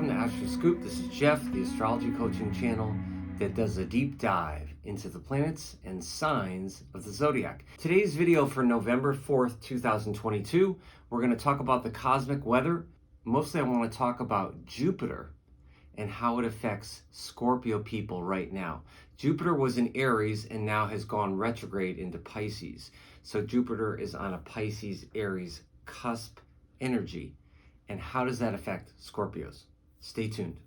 welcome to Astro Scoop. This is Jeff, the astrology coaching channel that does a deep dive into the planets and signs of the zodiac. Today's video for November 4th, 2022, we're going to talk about the cosmic weather. Mostly I want to talk about Jupiter and how it affects Scorpio people right now. Jupiter was in Aries and now has gone retrograde into Pisces. So Jupiter is on a Pisces-Aries cusp energy. And how does that affect Scorpios? Stay tuned.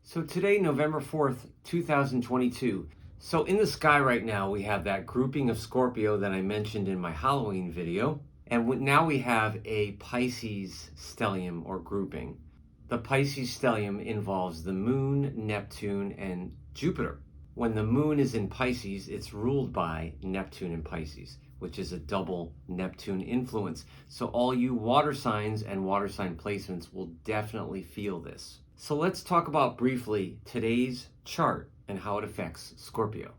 So today, November 4th, 2022. So in the sky right now, we have that grouping of Scorpio that I mentioned in my Halloween video. And now we have a Pisces stellium or grouping. The Pisces stellium involves the moon, Neptune, and Jupiter. When the moon is in Pisces, it's ruled by Neptune in Pisces, which is a double Neptune influence. So all you water signs and water sign placements will definitely feel this. So let's talk about briefly today's chart and how it affects Scorpio.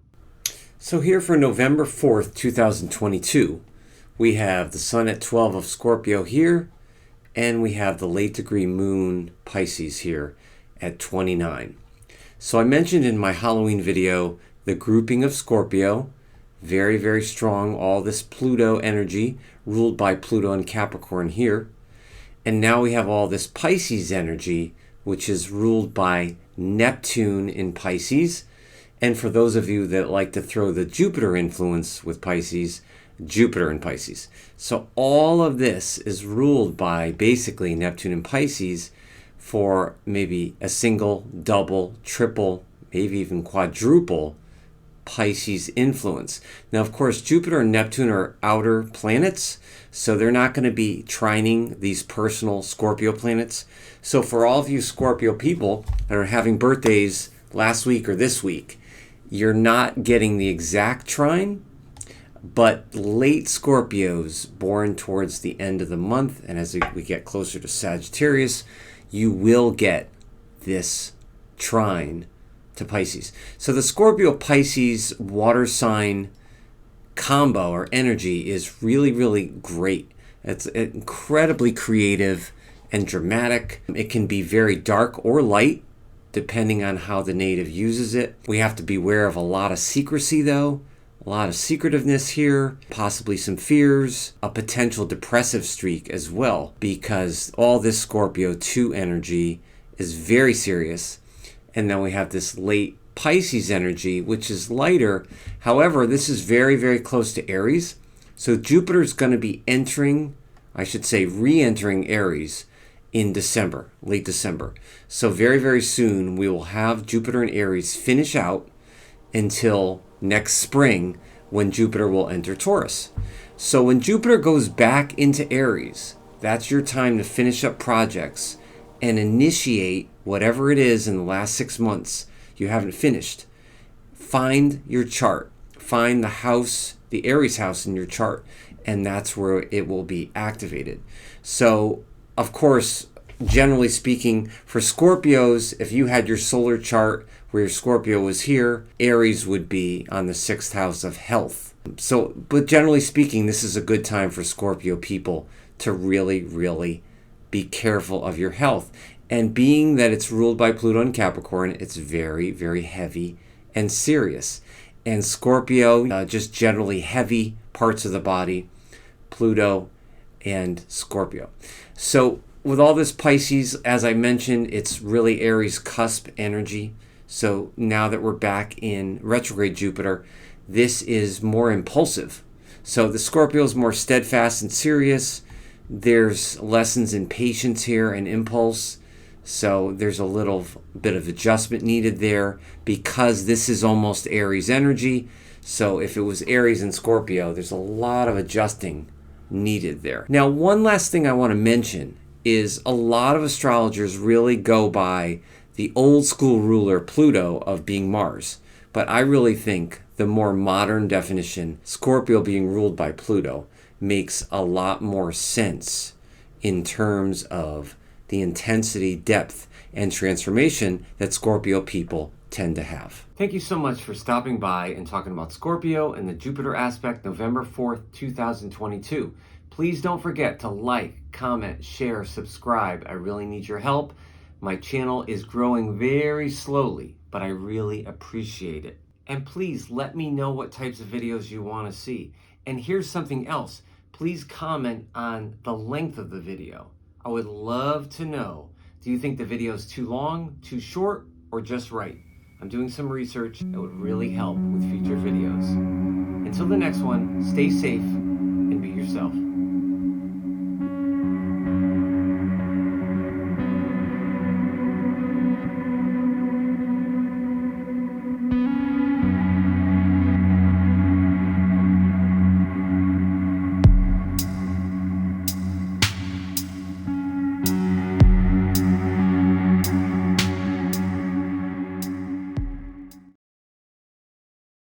So here for November 4th, 2022, we have the sun at 12 of Scorpio here, and we have the late degree moon Pisces here at 29. So I mentioned in my Halloween video the grouping of Scorpio, very, very strong, all this Pluto energy ruled by Pluto and Capricorn here. And now we have all this Pisces energy, which is ruled by Neptune in Pisces. And for those of you that like to throw the Jupiter influence with Pisces, Jupiter in Pisces. So all of this is ruled by basically Neptune in Pisces for maybe a single, double, triple, maybe even quadruple Pisces influence. Now, of course, Jupiter and Neptune are outer planets, so they're not going to be trining these personal Scorpio planets. So for all of you Scorpio people that are having birthdays last week or this week, you're not getting the exact trine, but late Scorpios born towards the end of the month, and as we get closer to Sagittarius, you will get this trine to Pisces. So the Scorpio-Pisces water sign combo or energy is really, really great. It's incredibly creative and dramatic. It can be very dark or light, depending on how the native uses it. We have to beware of a lot of secrecy, though. A lot of secretiveness here, possibly some fears, a potential depressive streak as well, because all this Scorpio 2 energy is very serious. And then we have this late Pisces energy, which is lighter. However, this is very, very close to Aries. So Jupiter is going to be entering, I should say re-entering Aries in December, late December. So very, very soon we will have Jupiter and Aries finish out until next spring when Jupiter will enter Taurus. So when Jupiter goes back into Aries, that's your time to finish up projects and initiate whatever it is in the last 6 months you haven't finished. Find your chart. Find the house, the Aries house in your chart, and that's where it will be activated. So, of course, generally speaking, for Scorpios, if you had your solar chart where your Scorpio was here, Aries would be on the 6th house of health. So, but generally speaking, this is a good time for Scorpio people to really, really be careful of your health. And being that it's ruled by Pluto and Capricorn, it's very, very heavy and serious. And Scorpio, just generally heavy parts of the body, Pluto and Scorpio. So with all this Pisces, as I mentioned, it's really Aries cusp energy. So now that we're back in retrograde Jupiter, this is more impulsive. So the Scorpio is more steadfast and serious. There's lessons in patience here and impulse. So there's a little bit of adjustment needed there because this is almost Aries energy. So if it was Aries and Scorpio, there's a lot of adjusting needed there. Now, one last thing I want to mention is a lot of astrologers really go by the old school ruler Pluto of being Mars. But I really think the more modern definition, Scorpio being ruled by Pluto, makes a lot more sense in terms of the intensity, depth, and transformation that Scorpio people tend to have. Thank you so much for stopping by and talking about Scorpio and the Jupiter aspect, November 4th, 2022. Please don't forget to like, comment, share, subscribe. I really need your help. My channel is growing very slowly, but I really appreciate it. And please let me know what types of videos you want to see. And here's something else. Please comment on the length of the video. I would love to know, do you think the video is too long, too short, or just right? I'm doing some research that would really help with future videos. Until the next one, stay safe and be yourself.